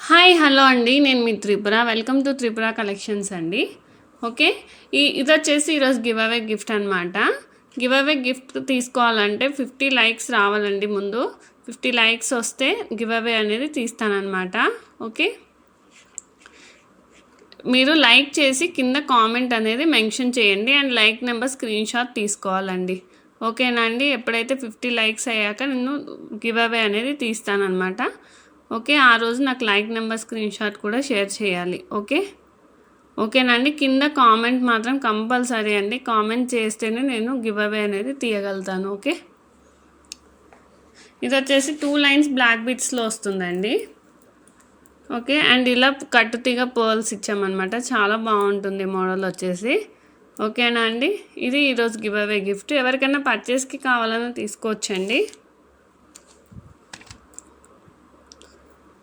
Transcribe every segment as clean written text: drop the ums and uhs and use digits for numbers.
Hi hello అండి, నేను మీ Tripura. Welcome to Tripura collections అండి. ఓకే, ఇది వచ్చేసి ఈరోజు గివ్ అవే గిఫ్ట్ అనమాట. గివ్ అవే గిఫ్ట్ తీసుకోవాలంటే 50 లైక్స్ రావాలండి. ముందు 50 లైక్స్ వస్తే గివ్ అవే అనేది తీస్తానన్నమాట. ఓకే, మీరు లైక్ చేసి కింద కామెంట్ అనేది మెన్షన్ చేయండి and like number screen shot తీసుకోవాలండి. ఓకేనా అండి? ఎప్పుడైతే 50 లైక్స్ అయ్యాక నేను గివ్ అవే అనేది తీస్తానన్నమాట. ఓకే, ఆ రోజు నాకు లైక్ నెంబర్ స్క్రీన్ షాట్ కూడా షేర్ చేయాలి. ఓకేనండి? కింద కామెంట్ మాత్రం కంపల్సరీ అండి. కామెంట్ చేస్తేనే నేను గివ్ అవే అనేది తీయగలుగుతాను. ఓకే, ఇది వచ్చేసి 2 లైన్స్ బ్లాక్ బిట్స్లో వస్తుందండి. ఓకే, అండ్ ఇలా కట్టుతీగ పర్ల్స్ ఇచ్చామన్నమాట. చాలా బాగుంటుంది మోడల్ వచ్చేసి. ఓకేనా అండి? ఇది ఈరోజు గివ్ అవే గిఫ్ట్. ఎవరికైనా పర్చేస్కి కావాలన్నా తీసుకోవచ్చండి.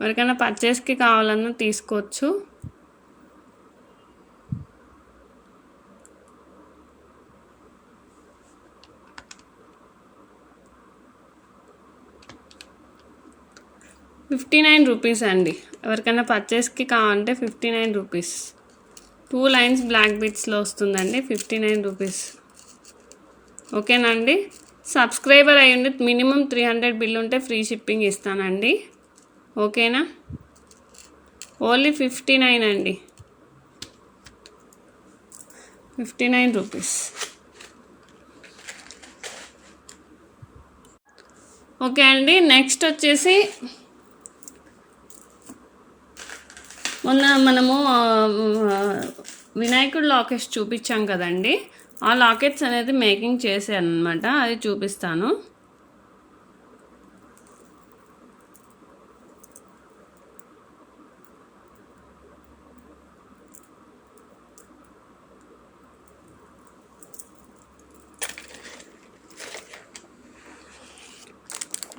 ఎవరికైనా పర్చేస్కి కావాలన్నా తీసుకోవచ్చు. ₹59 అండి. ఎవరికైనా పర్చేస్కి కావాలంటే ₹59. 2 లైన్స్ బ్లాక్ బిట్స్లో వస్తుందండి. ₹59. ఓకేనండి? సబ్స్క్రైబర్ అయ్యండి. మినిమం 300 బిల్ ఉంటే ఫ్రీ షిప్పింగ్ ఇస్తానండి. ఓకేనా? ఓన్లీ 59 అండి. ₹59. ఓకే అండి, నెక్స్ట్ వచ్చేసి మొన్న మనము వినాయకుడు లాకెట్స్ చూపించాం కదండి. ఆ లాకెట్స్ అనేది మేకింగ్ చేశాను అనమాట. అది చూపిస్తాను.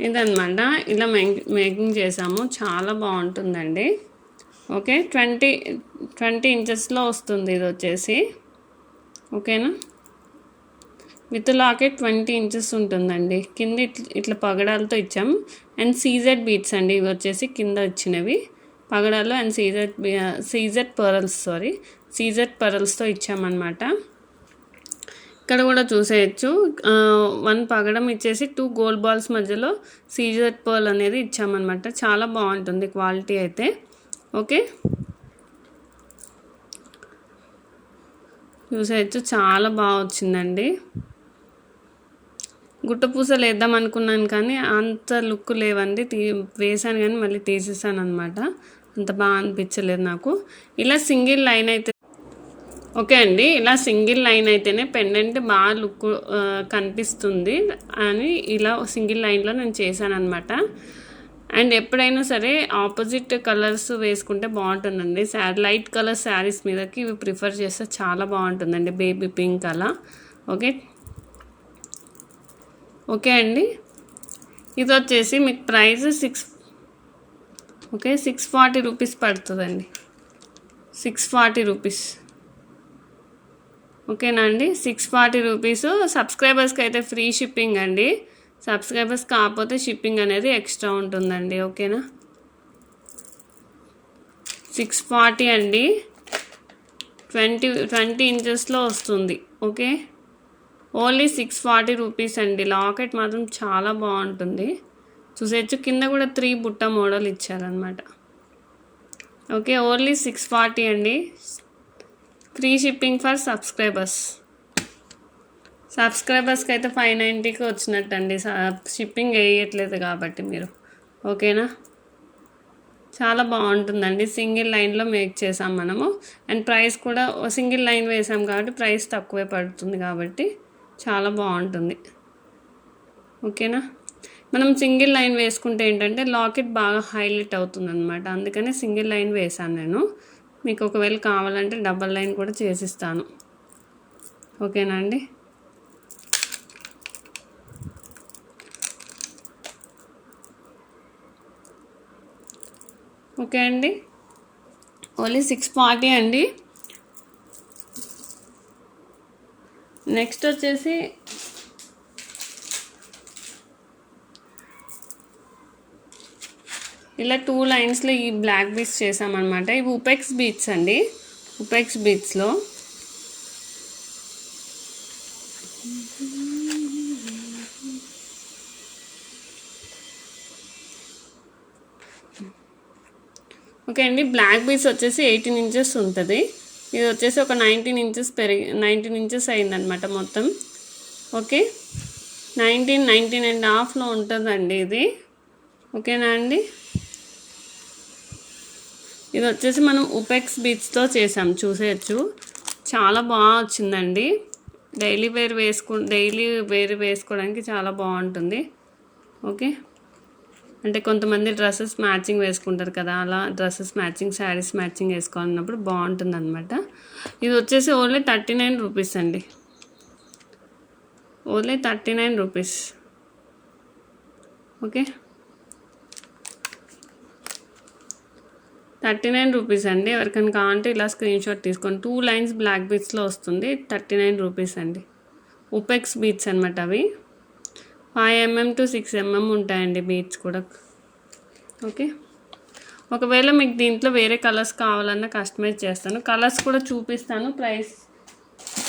ఇదన్నమాట, ఇలా మేకింగ్ చేసాము. చాలా బాగుంటుందండి. ఓకే, 20 ఇంచెస్లో వస్తుంది ఇది వచ్చేసి. ఓకేనా? విత్ లాకెట్ 20 ఇంచెస్ ఉంటుందండి. కింద ఇట్లా పగడాలతో ఇచ్చాం. అండ్ సీజెడ్ బీట్స్ అండి ఇవి వచ్చేసి కింద వచ్చినవి పగడాలు. And CZ పరల్స్తో ఇచ్చామన్నమాట. ఇక్కడ కూడా చూసేయచ్చు. 1 పగడం ఇచ్చేసి 2 గోల్డ్ బాల్స్ మధ్యలో సీజెడ్ పర్ల్ అనేది ఇచ్చామన్నమాట. చాలా బాగుంటుంది క్వాలిటీ అయితే. ఓకే, చూసేయచ్చు, చాలా బాగా వచ్చిందండి. గుట్టపూసలు వేద్దాం అనుకున్నాను కానీ అంత లుక్ లేవండి. వేసాను కానీ మళ్ళీ తీసేసాను అనమాట. అంత బాగా అనిపించలేదు నాకు. ఇలా సింగిల్ లైన్ అయితే ఓకే అండి, ఇలా సింగిల్ లైన్ అయితేనే పెండెంట్ బాగా లుక్ కనిపిస్తుంది అని ఇలా సింగిల్ లైన్లో నేను చేశాను అనమాట. అండ్ ఎప్పుడైనా సరే ఆపోజిట్ కలర్స్ వేసుకుంటే బాగుంటుందండి. లైట్ కలర్ శారీస్ మీదకి ఇవి ప్రిఫర్ చేస్తే చాలా బాగుంటుందండి. బేబీ పింక్ అలా. ఓకే అండి, ఇది వచ్చేసి మీకు ప్రైస్ ₹640 పడుతుందండి. ₹640. ఓకేనా అండి? ₹640. సబ్స్క్రైబర్స్కి అయితే ఫ్రీ షిప్పింగ్ అండి. సబ్స్క్రైబర్స్ కాకపోతే షిప్పింగ్ అనేది ఎక్స్ట్రా ఉంటుందండి. ఓకేనా? 640 అండి. 20 ఇంచెస్లో వస్తుంది. ఓకే, ఓన్లీ ₹640 అండి. లాకెట్ మాత్రం చాలా బాగుంటుంది. చూసేయచ్చు, కింద కూడా 3 బుట్ట మోడల్ ఇచ్చారనమాట. ఓకే, ఓన్లీ 640 అండి. ఫ్రీ షిప్పింగ్ ఫర్ సబ్స్క్రైబర్స్కి అయితే 590కి వచ్చినట్టండి. షిప్పింగ్ వేయట్లేదు కాబట్టి మీరు. ఓకేనా? చాలా బాగుంటుందండి. సింగిల్ లైన్లో మేక్ చేసాం మనము. అండ్ ప్రైస్ కూడా సింగిల్ లైన్ వేసాం కాబట్టి ప్రైస్ తక్కువే పడుతుంది కాబట్టి చాలా బాగుంటుంది. ఓకేనా? మనం సింగిల్ లైన్ వేసుకుంటే ఏంటంటే లాకెట్ బాగా హైలైట్ అవుతుంది అనమాట. అందుకని సింగిల్ లైన్ వేసాను నేను. మీకు ఒకవేళ కావాలంటే డబల్ లైన్ కూడా చేసిస్తాను. ఓకేనా అండి? ఓకే అండి, ఓన్లీ 640 అండి. నెక్స్ట్ వచ్చేసి ఇలా 2 లైన్స్లో ఈ బ్లాక్ బీడ్స్ చేసామన్నమాట. ఇవి ఉపెక్స్ బీడ్స్ అండి. ఉపెక్స్ బీడ్స్లో ఓకే అండి. బ్లాక్ బీడ్స్ వచ్చేసి 18 ఇంచెస్ ఉంటుంది. ఇది వచ్చేసి ఒక 19 ఇంచెస్ 19 ఇంచెస్ అయిందనమాట మొత్తం. ఓకే, 19.5లో ఉంటుందండి ఇది. ఓకేనా అండి. ఇది వచ్చేసి మనం ఉపెక్స్ బీడ్స్తో చేసాం, చూసేయచ్చు. చాలా బాగా వచ్చిందండి. డైలీ వేర్ వేసుకోవడానికి చాలా బాగుంటుంది. ఓకే, అంటే కొంతమంది డ్రెస్సెస్ మ్యాచింగ్ వేసుకుంటారు కదా, అలా డ్రెస్సెస్ మ్యాచింగ్, శారీస్ మ్యాచింగ్ వేసుకోవాలన్నప్పుడు బాగుంటుంది అనమాట. ఇది వచ్చేసి ఓన్లీ 39 రూపీస్ అండి. Only 39 rupees. ఓకే, 39 రూపీస్ అండి. ఎవరికైనా కావాలంటే ఇలా స్క్రీన్ షాట్ తీసుకోండి. 2 లైన్స్ బ్లాక్ బీడ్స్లో వస్తుంది. 39 రూపీస్ అండి. ఉపెక్స్ బీడ్స్ అనమాట అవి. 5 mm to 6 mm ఉంటాయండి బీడ్స్ కూడా. ఓకే, ఒకవేళ మీకు దీంట్లో వేరే కలర్స్ కావాలన్నా కస్టమైజ్ చేస్తాను. కలర్స్ కూడా చూపిస్తాను.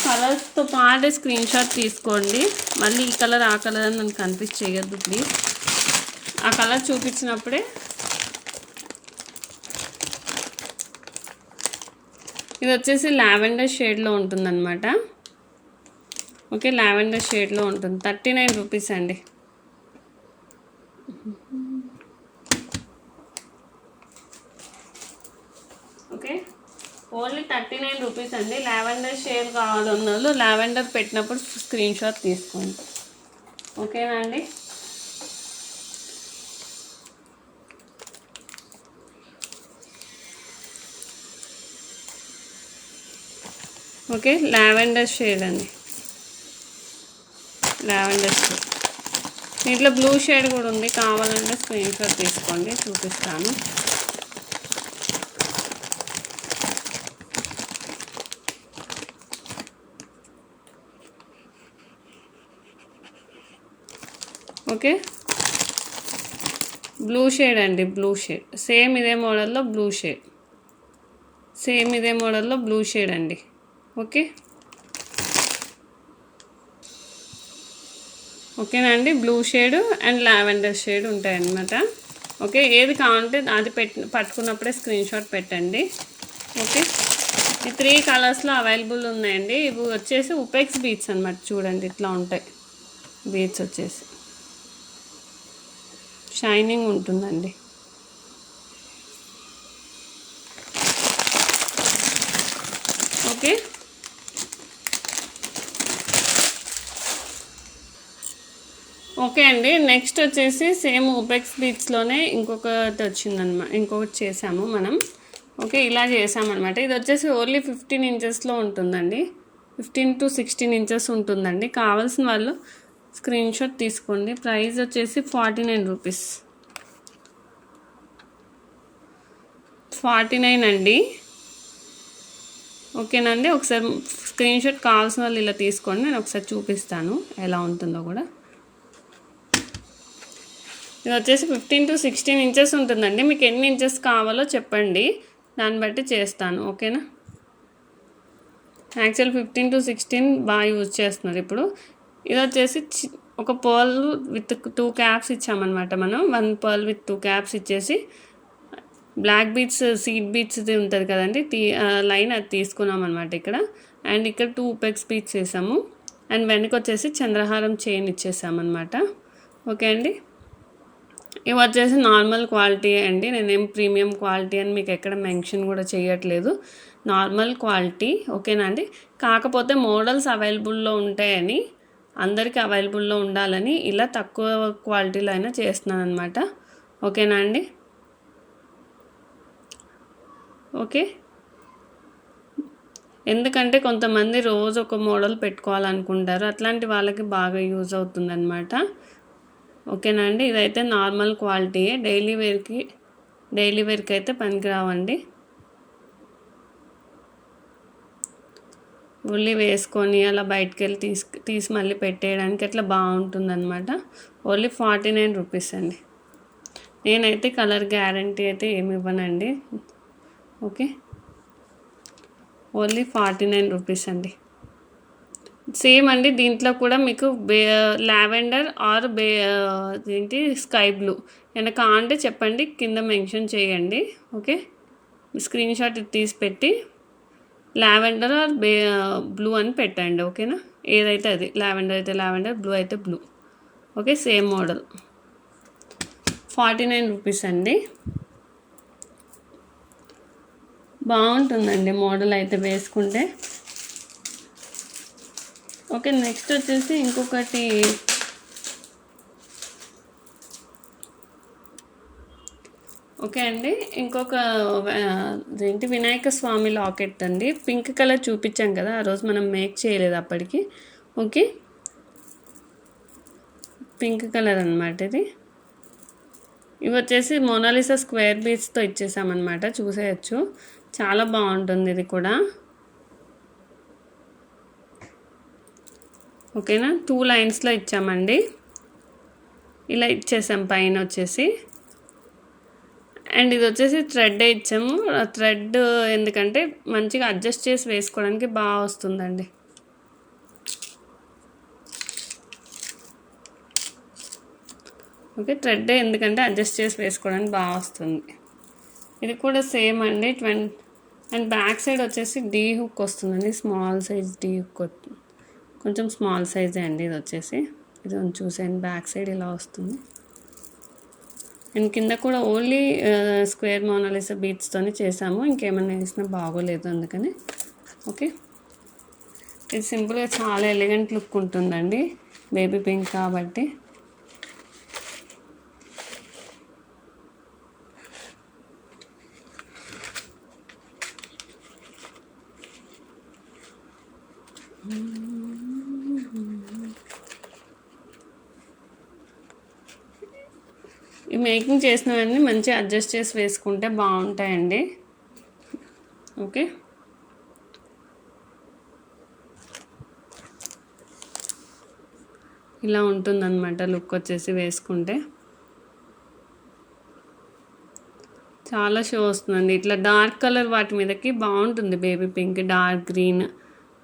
కలర్స్తో పాటే స్క్రీన్ షాట్ తీసుకోండి. మళ్ళీ ఈ కలర్ ఆ కలర్ అని నన్ను కన్ఫ్యూజ్ చేయొద్దు ప్లీజ్. ఆ కలర్ చూపించినప్పుడే. ఇది వచ్చేసి లావెండర్ షేడ్లో ఉంటుందన్నమాట. ఓకే, లావెండర్ షేడ్లో ఉంటుంది. 39 రూపీస్ అండి. ఓకే, ఓన్లీ 39 రూపీస్ అండి. లావెండర్ షేడ్ కావాలన్న వాళ్ళు లావెండర్ పెట్టినప్పుడు స్క్రీన్ షాట్ తీసుకోండి. ఓకేనా అండి. ఓకే, లావెండర్ షేడ్ అండి. Lavender shade. దీంట్లో బ్లూ షేడ్ కూడా ఉంది. కావాలంటే స్క్రీన్ షాట్ తీసుకోండి, చూపిస్తాను. ఓకే, బ్లూ షేడ్ అండి. బ్లూ షేడ్ సేమ్ ఇదే మోడల్లో బ్లూ షేడ్ అండి. ఓకే, ఓకేనా అండి. Blue shade and lavender shade ఉంటాయన్నమాట. ఓకే, ఏది కావాలంటే అది పట్టుకున్నప్పుడే స్క్రీన్ షాట్ పెట్టండి. ఓకే, ఈ 3 కలర్స్లో అవైలబుల్ ఉన్నాయండి. ఇవి వచ్చేసి ఉపెక్స్ బీడ్స్ అనమాట. చూడండి ఇట్లా ఉంటాయి బీడ్స్ వచ్చేసి. షైనింగ్ ఉంటుందండి. ఓకే, ఓకే అండి. నెక్స్ట్ వచ్చేసి సేమ్ ఉపెక్స్ బీడ్స్లోనే ఇంకొకటి చేసాము మనం. ఓకే, ఇలా చేసామన్నమాట. ఇది వచ్చేసి ఓన్లీ 15 ఇంచెస్లో ఉంటుందండి. 15 to 16 ఇంచెస్ ఉంటుందండి. కావాల్సిన వాళ్ళు స్క్రీన్ షాట్ తీసుకోండి. ప్రైస్ వచ్చేసి 49 రూపీస్. 49 అండి. ఓకేనండి. ఒకసారి స్క్రీన్ షాట్ కావాల్సిన వాళ్ళు ఇలా తీసుకోండి. నేను ఒకసారి చూపిస్తాను ఎలా ఉంటుందో కూడా. ఇది వచ్చేసి 15 to 16 ఇంచెస్ ఉంటుందండి. మీకు ఎన్ని ఇంచెస్ కావాలో చెప్పండి, దాన్ని బట్టి చేస్తాను. ఓకేనా. యాక్చువల్ 15 to 16 బాగా యూజ్ చేస్తున్నారు ఇప్పుడు. ఇది వచ్చేసి ఒక పర్ల్ విత్ 2 క్యాప్స్ ఇచ్చామన్నమాట మనం. 1 పర్ల్ విత్ 2 క్యాప్స్ ఇచ్చేసి బ్లాక్ బీడ్స్, సీడ్ బీడ్స్ ఉంటుంది కదండి, లైన్ అది తీసుకున్నాం అనమాట ఇక్కడ. అండ్ ఇక్కడ 2 ఉపెక్స్ బీడ్స్ వేసాము. అండ్ వెనక వచ్చేసి చంద్రహారం చైన్ ఇచ్చేసామన్నమాట. ఓకే అండి. ఇవి వచ్చేసి నార్మల్ క్వాలిటీ అండి. నేనేం ప్రీమియం క్వాలిటీ అని మీకు ఎక్కడ మెన్షన్ కూడా చేయట్లేదు. Normal quality. ఓకేనా అండి. కాకపోతే మోడల్స్ అవైలబుల్లో ఉంటాయని, అందరికీ అవైలబుల్లో ఉండాలని ఇలా తక్కువ క్వాలిటీలో అయినా చేస్తున్నాను అనమాట. ఓకేనా అండి. ఓకే, ఎందుకంటే కొంతమంది రోజు ఒక మోడల్ పెట్టుకోవాలనుకుంటారు. అట్లాంటి వాళ్ళకి బాగా యూజ్ అవుతుందన్నమాట. ఓకేనా అండి. ఇదైతే నార్మల్ క్వాలిటీయే. డైలీ వేర్కి అయితే పనికిరావండి. ఉల్లి వేసుకొని అలా బయటకు వెళ్ళి తీసి మళ్ళీ పెట్టేయడానికి అట్లా బాగుంటుందన్నమాట. ఓన్లీ 49 రూపీస్ అండి. నేనైతే కలర్ గ్యారంటీ అయితే ఏమి ఇవ్వనండి. ఓకే, ఓన్లీ 49 రూపీస్ అండి. సేమ్ అండి, దీంట్లో కూడా మీకు లావెండర్ ఆర్ ఏంటి స్కై బ్లూ వెనక అంటే చెప్పండి, కింద మెన్షన్ చేయండి. ఓకే, స్క్రీన్ షాట్ తీసి పెట్టి లావెండర్ ఆర్ బ్లూ అని పెట్టండి. ఓకేనా, ఏదైతే అది, లావెండర్ అయితే లావెండర్, బ్లూ అయితే blue. Okay, same model 49 rupees అండి. బాగుంటుందండి మోడల్ అయితే వేసుకుంటే. ఓకే, నెక్స్ట్ వచ్చేసి ఇంకొకటి ఓకే అండి, ఇంకొక ఏంటి వినాయక స్వామి లాకెట్ అండి. పింక్ కలర్ చూపించాం కదా ఆ రోజు, మనం మేక్ చేయలేదు అప్పటికి. ఓకే, పింక్ కలర్ అనమాట ఇది. ఇవి వచ్చేసి మోనాలిసా స్క్వేర్ బీడ్స్తో ఇచ్చేసామన్నమాట, చూసేయచ్చు. చాలా బాగుంటుంది ఇది కూడా. ఓకేనా, 2 లైన్స్లో ఇచ్చామండి, ఇలా ఇచ్చేసాం పైన వచ్చేసి. అండ్ ఇది వచ్చేసి థ్రెడ్ ఇచ్చాము. థ్రెడ్ ఎందుకంటే మంచిగా అడ్జస్ట్ చేసి వేసుకోవడానికి బాగా వస్తుందండి. ఓకే, థ్రెడ్ ఎందుకంటే అడ్జస్ట్ చేసి వేసుకోవడానికి బాగా వస్తుంది. ఇది కూడా సేమ్ అండి. అండ్ బ్యాక్ సైడ్ వచ్చేసి డీ హుక్ వస్తుందండి, స్మాల్ సైజ్ డీ హుక్, కొంచెం స్మాల్ సైజే అండి ఇది వచ్చేసి. ఇది చూసేయండి, బ్యాక్ సైడ్ ఇలా వస్తుంది. అండ్ కింద కూడా ఓన్లీ స్క్వేర్ మోనాలిసా బీడ్స్తోనే చేసాము, ఇంకేమైనా వేసినా బాగోలేదు అందుకని. ఓకే, ఇది సింపుల్గా చాలా ఎలిగెంట్ లుక్ ఉంటుందండి, బేబీ పింక్ కాబట్టి. ఈ మేకింగ్ చేసినవన్నీ మంచిగా అడ్జస్ట్ చేసి వేసుకుంటే బాగుంటాయండి. ఓకే, ఇలా ఉంటుందన్నమాట లుక్ వచ్చేసి వేసుకుంటే. చాలా షో వస్తుందండి. ఇట్లా డార్క్ కలర్ వాటి మీదకి బాగుంటుంది, బేబీ పింక్, డార్క్ గ్రీన్,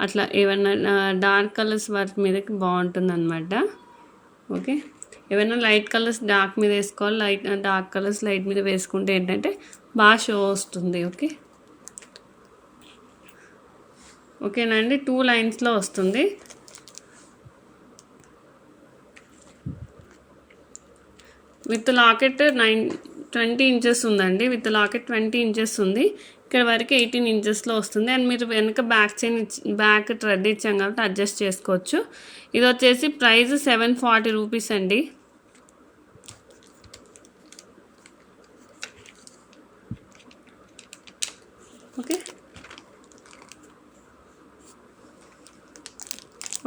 అట్లా ఏమన్నా డార్క్ కలర్స్ వాటి మీదకి బాగుంటుంది అనమాట. ఓకే, ఏమైనా లైట్ కలర్స్ డార్క్ మీద వేసుకోవాలి, డార్క్ కలర్స్ లైట్ మీద వేసుకుంటే ఏంటంటే బాగా షో వస్తుంది. ఓకే, ఓకేనా అండి, 2 లైన్స్లో వస్తుంది. విత్ లాకెట్ 20 ఇంచెస్ ఉందండి. విత్ లాకెట్ 20 ఇంచెస్ ఉంది. ఇక్కడ వరకు 18 ఇంచెస్లో వస్తుంది. అండ్ మీరు వెనక బ్యాక్ థ్రెడ్ ఇచ్చాం కాబట్టి అడ్జస్ట్ చేసుకోవచ్చు. ఇది వచ్చేసి ప్రైస్ 740 రూపీస్ అండి. ఓకే,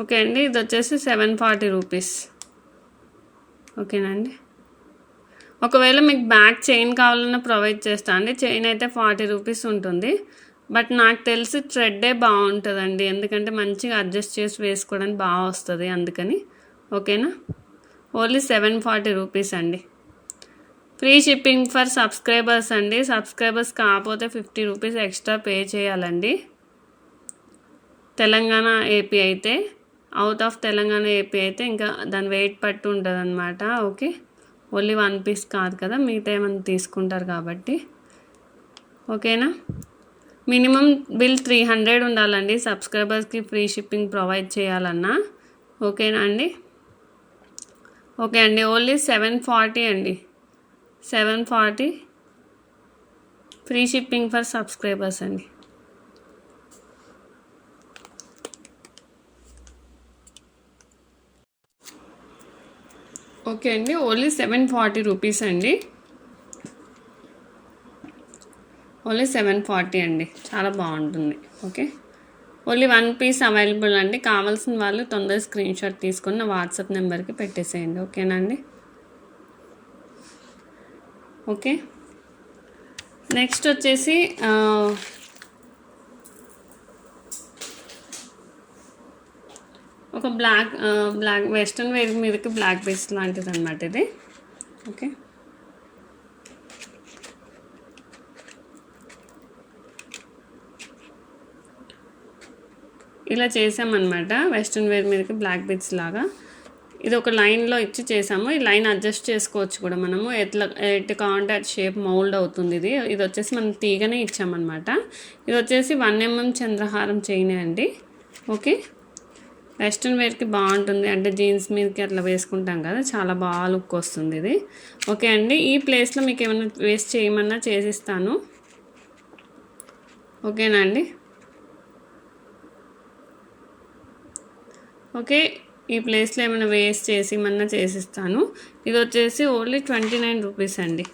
ఓకే అండి, ఇది వచ్చేసి 740 రూపీస్. ఓకేనండి, ఒకవేళ మీకు బ్యాక్ చైన్ కావాలన్నా ప్రొవైడ్ చేస్తా అండి. చైన్ అయితే 40 రూపీస్ ఉంటుంది. బట్ నాకు తెలిసి థ్రెడ్డే బాగుంటుందండి, ఎందుకంటే మంచిగా అడ్జస్ట్ చేసి వేసుకోవడానికి బాగా వస్తుంది అందుకని. ఓకేనా, ఓన్లీ 740 రూపీస్ అండి. ఫ్రీ షిప్పింగ్ ఫర్ సబ్స్క్రైబర్స్ అండి. సబ్స్క్రైబర్స్ కాకపోతే 50 రూపీస్ ఎక్స్ట్రా పే చేయాలండి. తెలంగాణ ఏపీ అయితే, అవుట్ ఆఫ్ తెలంగాణ ఏపీ అయితే ఇంకా దాని వెయిట్ పట్టు ఉంటుంది అనమాట. ఓకే, ఓన్లీ 1 పీస్ కాదు కదా, మిగతా ఏమైనా తీసుకుంటారు కాబట్టి. ఓకేనా, మినిమం బిల్ 300 ఉండాలండి సబ్స్క్రైబర్స్కి ఫ్రీ షిప్పింగ్ ప్రొవైడ్ చేయాలన్నా. ఓకేనా అండి, ఓకే అండి, ఓన్లీ 740 అండి, 740 ఫ్రీ షిప్పింగ్ ఫర్ సబ్స్క్రైబర్స్ అండి. ఓకే అండి, ఓన్లీ 740 రూపీస్ అండి, ఓన్లీ 740 అండి, చాలా బాగుంటుంది. ఓకే, ఓన్లీ 1 పీస్ అవైలబుల్ అండి. కావాల్సిన వాళ్ళు తొందరగా స్క్రీన్ షాట్ తీసుకొని నా వాట్సాప్ నెంబర్కి పెట్టేసేయండి. ఓకేనా అండి, ఓకే. నెక్స్ట్ వచ్చేసి ఒక బ్లాక్ వెస్ట్రన్ వేర్ మీదకి బ్లాక్ బేస్ లాంటిది అనమాట ఇది. ఓకే, ఇలా చేసామన్నమాట. వెస్ట్రన్ వేర్ మీదకి బ్లాక్ బీడ్స్ లాగా ఇది ఒక లైన్లో ఇచ్చి చేసాము. ఈ లైన్ అడ్జస్ట్ చేసుకోవచ్చు కూడా మనము, ఎటు కావాలంటే అటు షేప్ మౌల్డ్ అవుతుంది. ఇది వచ్చేసి మనం తీగనే ఇచ్చామన్నమాట. ఇది వచ్చేసి 1 mm చంద్రహారం చైనే అండి. ఓకే, వెస్ట్రన్ వేర్కి బాగుంటుంది, అంటే జీన్స్ మీదకి అట్లా వేసుకుంటాం కదా, చాలా బాగా లుక్ వస్తుంది ఇది. ఓకే అండి, ఈ ప్లేస్లో మీకు ఏమైనా వేస్ట్ చేయమన్నా చేసిస్తాను. ఓకేనా అండి? ఓకే, ఈ ప్లేస్లో ఏమైనా వేస్ట్ చేసి ఏమన్నా చేసిస్తాను. ఇది వచ్చేసి ఓన్లీ 29 రూపీస్ అండి.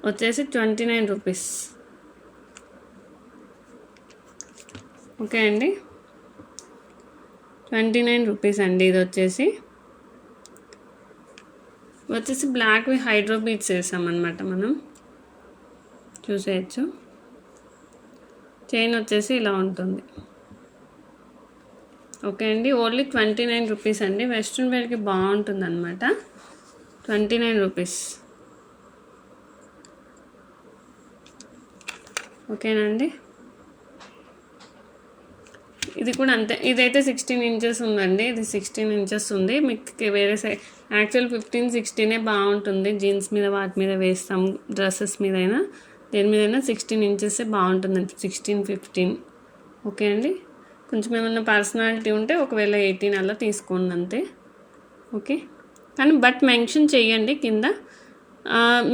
వచ్చేసి 29 రూపీస్. ఓకే అండి, 29 రూపీస్ అండి. ఇది వచ్చేసి బ్లాక్వి హైడ్రో బీడ్స్ వేసామన్నమాట. మనం చూసేయచ్చు. చైన్ వచ్చేసి ఇలా ఉంటుంది. ఓకే అండి, ఓన్లీ 29 రూపీస్ అండి. వెస్ట్రన్ వేర్కి బాగుంటుంది అనమాట. 29 రూపీస్. ఓకేనండి, ఇది కూడా అంతే. ఇదైతే 16 ఇంచెస్ ఉందండి. ఇది 16 ఇంచెస్ ఉంది. మీకు వేరే సైడ్ యాక్చువల్ 15, 16 బాగుంటుంది. జీన్స్ మీద వాటి మీద వేస్తాం, డ్రెస్సెస్ మీద అయినా దేని మీదైనా 16 ఇంచెస్ బాగుంటుందండి. 16, 15. ఓకే అండి, కొంచెం ఏమన్నా పర్సనాలిటీ ఉంటే ఒకవేళ 18 అలా తీసుకోండి అంతే. ఓకే, కానీ బట్ మెన్షన్ చేయండి కింద.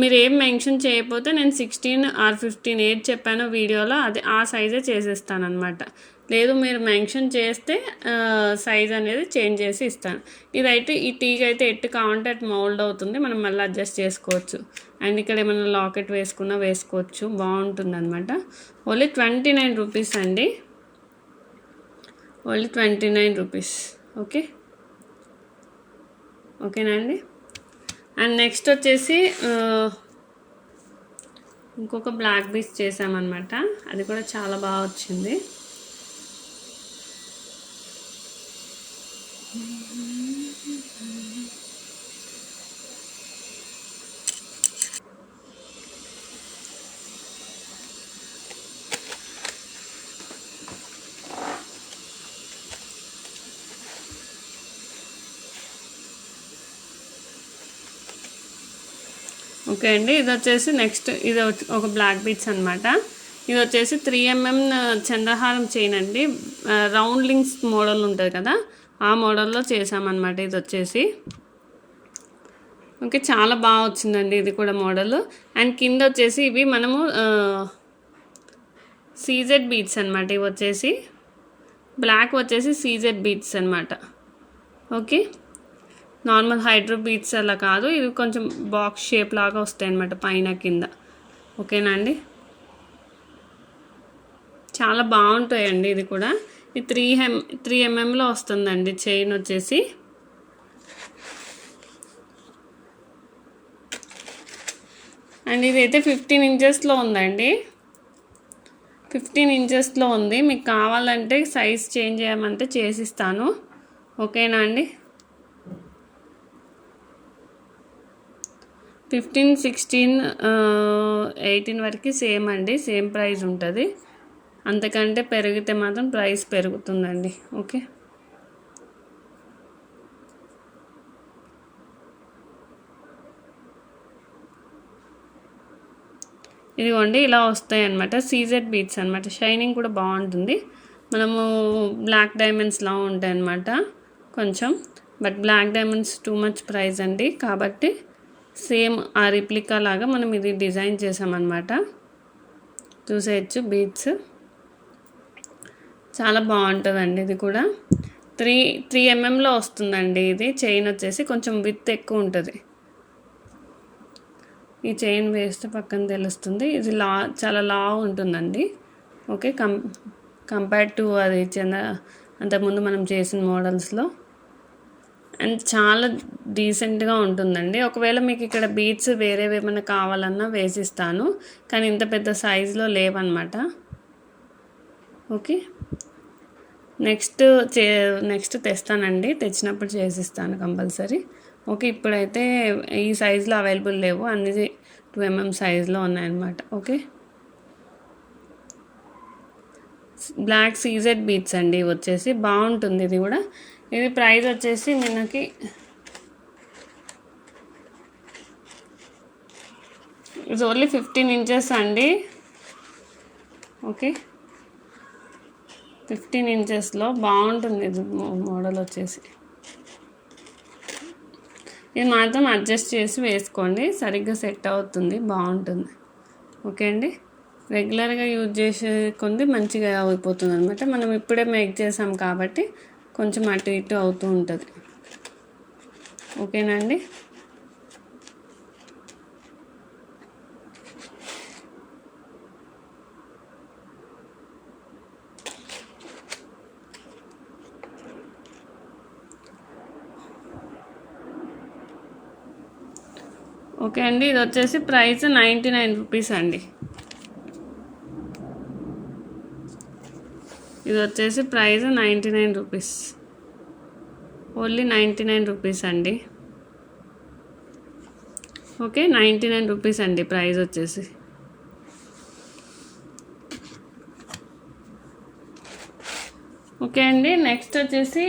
మీరు ఏం మెన్షన్ చేయకపోతే నేను 16 or 15 ఏది చెప్పానో వీడియోలో అది ఆ సైజే చేసేస్తానమాట. లేదు మీరు మెన్షన్ చేస్తే సైజ్ అనేది చేంజ్ చేసి ఇస్తాను. ఇదైతే ఈ టీగా అయితే ఎట్టు కావాలంటే అటు మౌల్డ్ అవుతుంది, మనం మళ్ళీ అడ్జస్ట్ చేసుకోవచ్చు. అండ్ ఇక్కడ ఏమైనా లాకెట్ వేసుకున్నా వేసుకోవచ్చు, బాగుంటుంది అనమాట. ఓన్లీ 29 రూపీస్ అండి. Only 29 rupees. ఓకే, ఓకేనా అండి? అండ్ నెక్స్ట్ వచ్చేసి ఇంకొక బ్లాక్ బీడ్స్ చేసామన్నమాట. అది కూడా చాలా బాగా వచ్చింది. ఓకే అండి, ఇది వచ్చేసి నెక్స్ట్ ఇది ఒక బ్లాక్ బీడ్స్ అనమాట. ఇది వచ్చేసి 3 mm చంద్రహారం చైన్ అండి. రౌండ్ లింక్స్ మోడల్ ఉంటుంది కదా, ఆ మోడల్లో చేసామన్నమాట. ఇది వచ్చేసి ఓకే, చాలా బాగా వచ్చిందండి ఇది కూడా మోడల్. అండ్ కింద వచ్చేసి ఇవి మనము సీజెడ్ బీడ్స్ అనమాట. ఇవి వచ్చేసి బ్లాక్ వచ్చేసి సీజెడ్ బీడ్స్ అనమాట. ఓకే, నార్మల్ హైడ్రో బీడ్స్ అలా కాదు, ఇవి కొంచెం బాక్స్ షేప్ లాగా వస్తాయి అన్నమాట పైన కింద. ఓకేనా అండి, చాలా బాగుంటాయండి. ఇది కూడా ఈ 3 mmలో వస్తుందండి చైన్ వచ్చేసి. అండ్ ఇదైతే 15 ఇంచెస్లో ఉందండి. 15 ఇంచెస్లో ఉంది. మీకు కావాలంటే సైజ్ చేంజ్ చేయమంటే చేసిస్తాను. ఓకేనా అండి? 15, 16, 18 వరకు సేమ్ అండి, సేమ్ ప్రైస్ ఉంటుంది. అంతకంటే పెరిగితే మాత్రం ప్రైస్ పెరుగుతుందండి. ఓకే, ఇదిగోండి ఇలా వస్తాయి అన్నమాట. సీజెడ్ బీడ్స్ అనమాట. షైనింగ్ కూడా బాగుంటుంది. మనము బ్లాక్ డైమండ్స్లా ఉంటాయి అన్నమాట కొంచెం. But black diamonds too much price అండి, కాబట్టి సేమ్ ఆ రిప్లికా లాగా మనం ఇది డిజైన్ చేసామన్నమాట. చూసేయచ్చు బీడ్స్, చాలా బాగుంటుందండి. ఇది కూడా 3 mmలో వస్తుందండి. ఇది చైన్ వచ్చేసి కొంచెం విత్ ఎక్కువ ఉంటుంది. ఈ చైన్ వేస్తే పక్కన తెలుస్తుంది. ఇది చాలా లావు ఉంటుందండి. ఓకే, కంపేర్డ్ టు అది అంతకుముందు మనం చేసిన మోడల్స్లో. అండ్ చాలా డీసెంట్గా ఉంటుందండి. ఒకవేళ మీకు ఇక్కడ బీడ్స్ వేరేవి ఏమైనా కావాలన్నా వేసిస్తాను, కానీ ఇంత పెద్ద సైజులో లేవన్నమాట. ఓకే, నెక్స్ట్ తెస్తానండి, తెచ్చినప్పుడు చేసిస్తాను కంపల్సరీ. ఓకే, ఇప్పుడైతే ఈ సైజులో అవైలబుల్ లేవు, అన్ని 2 mm సైజులో ఉన్నాయన్నమాట. ఓకే, బ్లాక్ సీజెడ్ బీట్స్ అండి వచ్చేసి, బాగుంటుంది ఇది కూడా. ఇది ప్రైస్ వచ్చేసి మనకి ఇది ఓన్లీ 15 ఇంచెస్ అండి. ఓకే, 15 ఇంచెస్లో బాగుంటుంది ఇది మోడల్ వచ్చేసి. ఇది మాత్రం అడ్జస్ట్ చేసి వేసుకోండి, సరిగ్గా సెట్ అవుతుంది, బాగుంటుంది. ఓకే అండి, రెగ్యులర్గా యూజ్ చేసే కొంది మంచిగా అయిపోతుంది అనమాట. మనం ఇప్పుడే మేక్ చేసాం కాబట్టి కొంచెం అటు ఇటు అవుతూ ఉంటుంది. ఓకేనండి, ఓకే అండి. ఇది వచ్చేసి ప్రైస్ 99 రూపీస్ అండి. ఇది వచ్చేసి ప్రైస్ 99 రూపీస్, ఓన్లీ 99 రూపీస్ అండి. ఓకే, 99 రూపీస్ అండి ప్రైస్ వచ్చేసి. ఓకే అండి, నెక్స్ట్ వచ్చేసి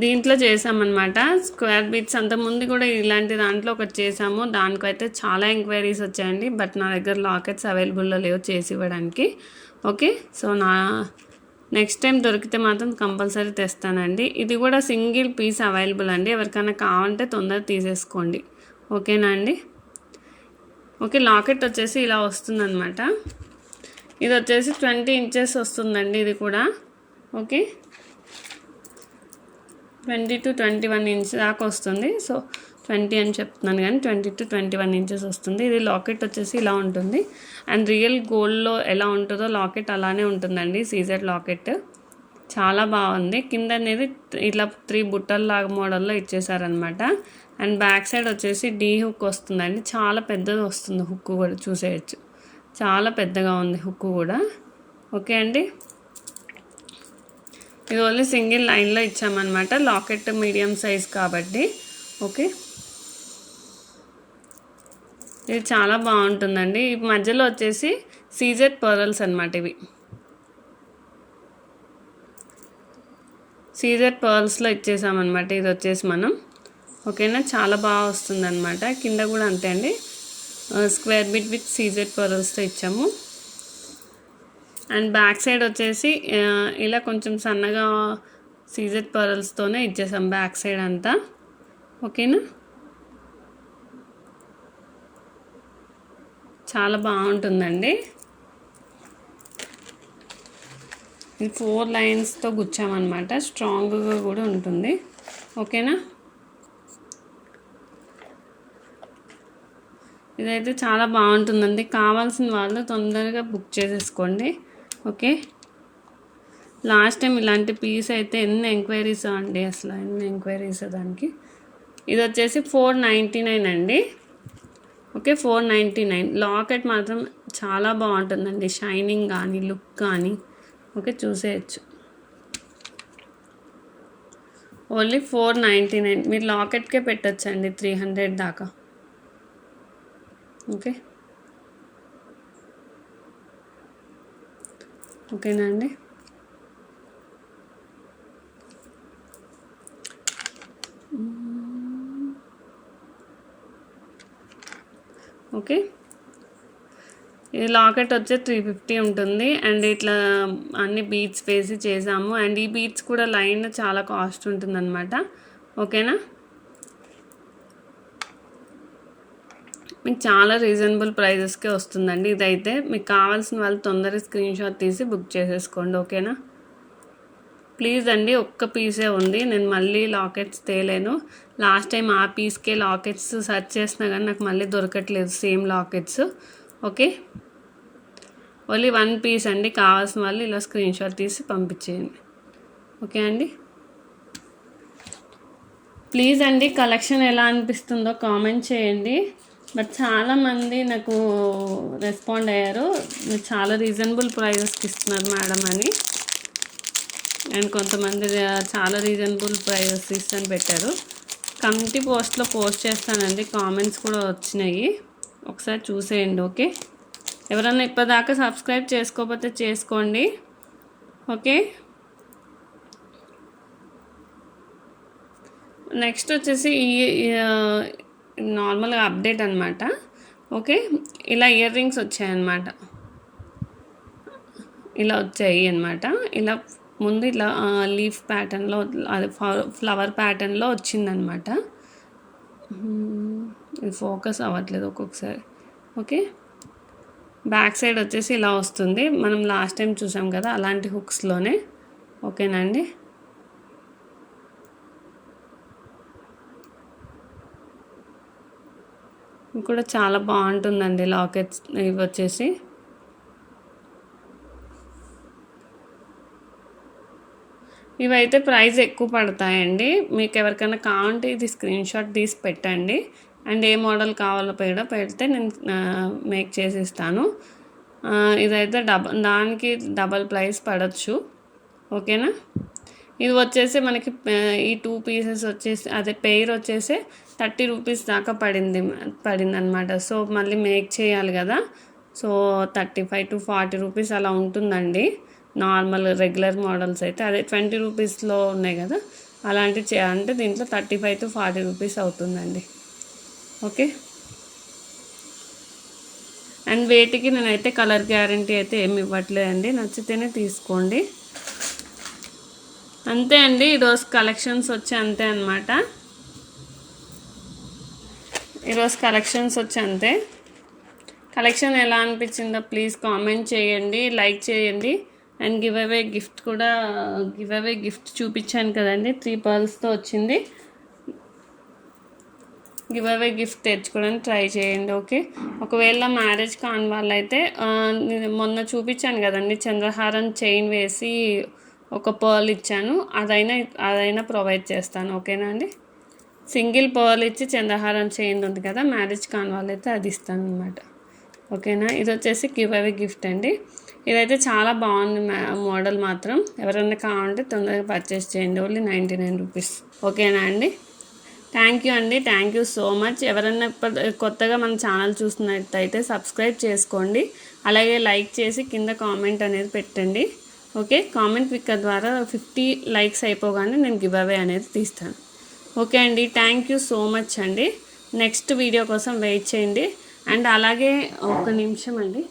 దీంట్లో చేసామన్నమాట స్క్వేర్ బీట్స్. అంతకుముందు కూడా ఇలాంటి దాంట్లో ఒకటి చేసాము, దానికైతే చాలా ఎంక్వైరీస్ వచ్చాయండి. బట్ నా దగ్గర లాకెట్స్ అవైలబుల్లో లేవు చేసి ఇవ్వడానికి. ఓకే, సో నెక్స్ట్ టైం దొరికితే మాత్రం కంపల్సరీ తెస్తానండి. ఇది కూడా సింగిల్ పీస్ అవైలబుల్ అండి, ఎవరికైనా కావాలంటే తొందరగా తీసేసుకోండి. ఓకేనా అండి. ఓకే, లాకెట్ వచ్చేసి ఇలా వస్తుందన్నమాట. ఇది వచ్చేసి 20 ఇంచెస్ వస్తుందండి ఇది కూడా. ఓకే, 20 to 21 ఇంచ్ దాకా వస్తుంది. సో 20 అని చెప్తున్నాను కానీ 20 to 21 ఇంచెస్ వస్తుంది. ఇది లాకెట్ వచ్చేసి ఇలా ఉంటుంది. అండ్ రియల్ గోల్డ్లో ఎలా ఉంటుందో లాకెట్ అలానే ఉంటుందండి, సీజెడ్ లాకెట్. చాలా బాగుంది. కింద అనేది ఇట్లా 3 బుట్టల్లాగా మోడల్లో ఇచ్చేసారనమాట. అండ్ బ్యాక్ సైడ్ వచ్చేసి డీ హుక్ వస్తుందండి, చాలా పెద్దది వస్తుంది. హుక్ కూడా చూసేయచ్చు, చాలా పెద్దగా ఉంది హుక్ కూడా. ఓకే అండి, ఇది ఓన్లీ సింగిల్ లైన్లో ఇచ్చామన్నమాట, లాకెట్ మీడియం సైజ్ కాబట్టి. ఓకే, ఇది చాలా బాగుంటుందండి. ఈ మధ్యలో వచ్చేసి సీజెడ్ పర్ల్స్ అనమాట, ఇవి సీజెడ్ పర్ల్స్లో ఇచ్చేసామన్నమాట. ఇది వచ్చేసి మనం ఓకేనా, చాలా బాగా వస్తుందన్నమాట. కింద కూడా అంతే అండి, స్క్వేర్ బిట్ విత్ సీజెడ్ పర్ల్స్తో ఇచ్చాము. అండ్ బ్యాక్ సైడ్ వచ్చేసి ఇలా కొంచెం సన్నగా సీజెడ్ పర్ల్స్తోనే ఇచ్చేసాం బ్యాక్ సైడ్ అంతా. ఓకేనా, చాలా బాగుంటుందండి. ఇది 4 లైన్స్తో గుచ్చామన్నమాట, స్ట్రాంగ్గా కూడా ఉంటుంది. ఓకేనా, ఇదైతే చాలా బాగుంటుందండి. కావాల్సిన వాళ్ళు తొందరగా బుక్ చేసేసుకోండి. ఓకే, లాస్ట్ టైం ఇలాంటి పీస్ అయితే ఎన్ని ఎంక్వైరీస్ అండి, అసలు ఎన్ని ఎంక్వైరీస్ దానికి. ఇది వచ్చేసి 499 అండి. ఓకే, 499. లాకెట్ మాత్రం చాలా బాగుంటుందండి, షైనింగ్ కానీ లుక్ కానీ. ఓకే, చూసేయచ్చు. ఓన్లీ 499. మీరు లాకెట్కే పెట్టచ్చండి 300 దాకా. ఓకే, ఓకేనా అండి. ఓకే, ఇది లాకెట్ వచ్చి 350 ఉంటుంది. అండ్ ఇట్లా అన్ని బీట్స్ వేసి చేసాము. అండ్ ఈ బీట్స్ కూడా లైన్ చాలా కాస్ట్ ఉంటుంది అనమాట. ఓకేనా, మీకు చాలా రీజనబుల్ ప్రైజెస్కే వస్తుందండి. ఇదైతే మీకు కావాల్సిన వాళ్ళు తొందరగా స్క్రీన్ షాట్ తీసి బుక్ చేసేసుకోండి. ఓకేనా, ప్లీజ్ అండి, ఒక్క పీసే ఉంది, నేను మళ్ళీ లాకెట్స్ తేలేను. లాస్ట్ టైం ఆ పీస్కే లాకెట్స్ సెర్చ్ చేసినా కానీ నాకు మళ్ళీ దొరకట్లేదు same lockets. Okay, only 1 piece అండి, కావాల్సిన వాళ్ళు ఇలా స్క్రీన్ షాట్ తీసి పంపించేయండి. ఓకే అండి, ప్లీజ్ అండి, కలెక్షన్ ఎలా అనిపిస్తుందో కామెంట్ చేయండి. బట్ చాలామంది నాకు రెస్పాండ్ అయ్యారు, మీరు చాలా రీజనబుల్ ప్రైజెస్కి ఇస్తున్నారు మేడం అని. అండ్ కొంతమంది చాలా రీజనబుల్ ప్రైజెస్ ఇస్తని పెట్టారు. కమ్యూనిటీ పోస్ట్లో పోస్ట్ చేస్తానండి, కామెంట్స్ కూడా వచ్చినాయి, ఒకసారి చూసేయండి. ఓకే, ఎవరన్నా ఇప్పటిదాకా సబ్స్క్రైబ్ చేసుకోకపోతే చేసుకోండి. ఓకే, నెక్స్ట్ వచ్చేసి ఈ నార్మల్గా అప్డేట్ అనమాట. ఓకే, ఇలా ఇయర్ రింగ్స్ వచ్చాయన్నమాట, ఇలా వచ్చాయి అనమాట. ఇలా ముందు ఇలా లీఫ్ ప్యాటర్న్లో, అది ఫ్లవర్ ప్యాటర్న్లో వచ్చిందనమాట. ఇది ఫోకస్ అవ్వట్లేదు ఒక్కొక్కసారి. ఓకే, బ్యాక్ సైడ్ వచ్చేసి ఇలా వస్తుంది, మనం లాస్ట్ టైం చూసాం కదా అలాంటి హుక్స్లోనే. ఓకేనా అండి, కూడా చాలా బాగుంటుందండి లాకెట్స్ ఇవి వచ్చేసి. ఇవైతే ప్రైస్ ఎక్కువ పడతాయండి, మీకు ఎవరికైనా కావాలంటే ఇది స్క్రీన్ షాట్ తీసి పెట్టండి, అండ్ ఏ మోడల్ కావాలో పెడితే నేను మేక్ చేసి ఇస్తాను. ఇదైతే దానికి డబల్ ప్రైస్ పడవచ్చు. ఓకేనా, ఇది వచ్చేసి మనకి ఈ 2 పీసెస్ వచ్చేసి అదే పెయిర్ వచ్చేసి 30 రూపీస్ దాకా పడిందనమాట. సో మళ్ళీ మేక్ చేయాలి కదా, సో 35 to 40 రూపీస్ అలా ఉంటుందండి. నార్మల్ రెగ్యులర్ మోడల్స్ అయితే అదే 20 రూపీస్లో ఉన్నాయి కదా, అలాంటి అంటే దీంట్లో 35 to 40 రూపీస్ అవుతుందండి. ఓకే, అండ్ వేటికి నేనైతే కలర్ గ్యారంటీ అయితే ఏమి ఇవ్వట్లేదండి, నచ్చితేనే తీసుకోండి. అంతే అండి, ఈరోజు కలెక్షన్స్ వచ్చి అంతే అనమాట. ఈరోజు కలెక్షన్స్ వచ్చి అంతే. కలెక్షన్ ఎలా అనిపించిందో ప్లీజ్ కామెంట్ చేయండి, లైక్ చేయండి. అండ్ గివ్ అవే గిఫ్ట్ చూపించాను కదండి, 3 పర్ల్స్తో వచ్చింది. గివ్ అవే గిఫ్ట్ తెచ్చుకోవడానికి ట్రై చేయండి. ఓకే, ఒకవేళ మ్యారేజ్ కాని వాళ్ళైతే మొన్న చూపించాను కదండి, చంద్రహారం చైన్ వేసి ఒక పర్ల్ ఇచ్చాను, అదైనా ప్రొవైడ్ చేస్తాను. ఓకేనా అండి, సింగిల్ పర్ల్ ఇచ్చి చంద్రహారం చైన్ ఉంది కదా, మ్యారేజ్ కాని వాళ్ళైతే అది ఇస్తాను అనమాట. ఓకేనా, ఇది వచ్చేసి గివ్ అవే గిఫ్ట్ అండి. ఇదైతే చాలా బాగుంది మోడల్ మాత్రం, ఎవరైనా కావాలంటే తొందరగా పర్చేస్ చేయండి, ఓన్లీ 99 రూపీస్. ఓకేనా అండి, థ్యాంక్ యూ అండి, థ్యాంక్ యూ సో మచ్. ఎవరైనా కొత్తగా మన ఛానల్ చూస్తున్నట్టయితే సబ్స్క్రైబ్ చేసుకోండి, అలాగే లైక్ చేసి కింద కామెంట్ అనేది పెట్టండి. ఓకే, కామెంట్ పిక్ ద్వారా 50 లైక్స్ అయిపోగానే నేను గివ్ అవే అనేది తీస్తాను. ఓకే అండి, థ్యాంక్ యూ సో మచ్ అండి. నెక్స్ట్ వీడియో కోసం వెయిట్ చేయండి. అండ్ అలాగే ఒక నిమిషం అండి,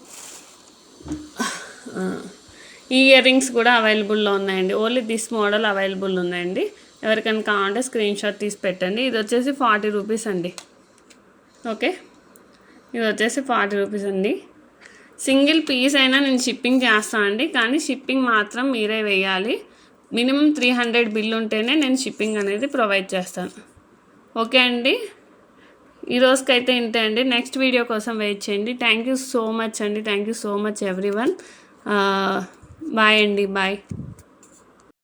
ఈ ఇయర్ రింగ్స్ కూడా అవైలబుల్లో ఉన్నాయండి, ఓన్లీ దిస్ మోడల్ అవైలబుల్ ఉన్నాయండి. ఎవరికైనా కావాలంటే స్క్రీన్ షాట్ తీసి పెట్టండి. ఇది వచ్చేసి 40 రూపీస్ అండి. ఓకే, ఇది వచ్చేసి 40 రూపీస్ అండి. సింగిల్ పీస్ అయినా నేను షిప్పింగ్ చేస్తానండి, కానీ షిప్పింగ్ మాత్రం మీరే వేయాలి. మినిమం 300 బిల్ ఉంటేనే నేను షిప్పింగ్ అనేది ప్రొవైడ్ చేస్తాను. ఓకే అండి, ఈరోజుకైతే ఇంతే అండి. నెక్స్ట్ వీడియో కోసం వెయిట్ చేయండి. థ్యాంక్ యూ సో మచ్ అండి, thank you so much everyone. Bye అండి, బాయ్.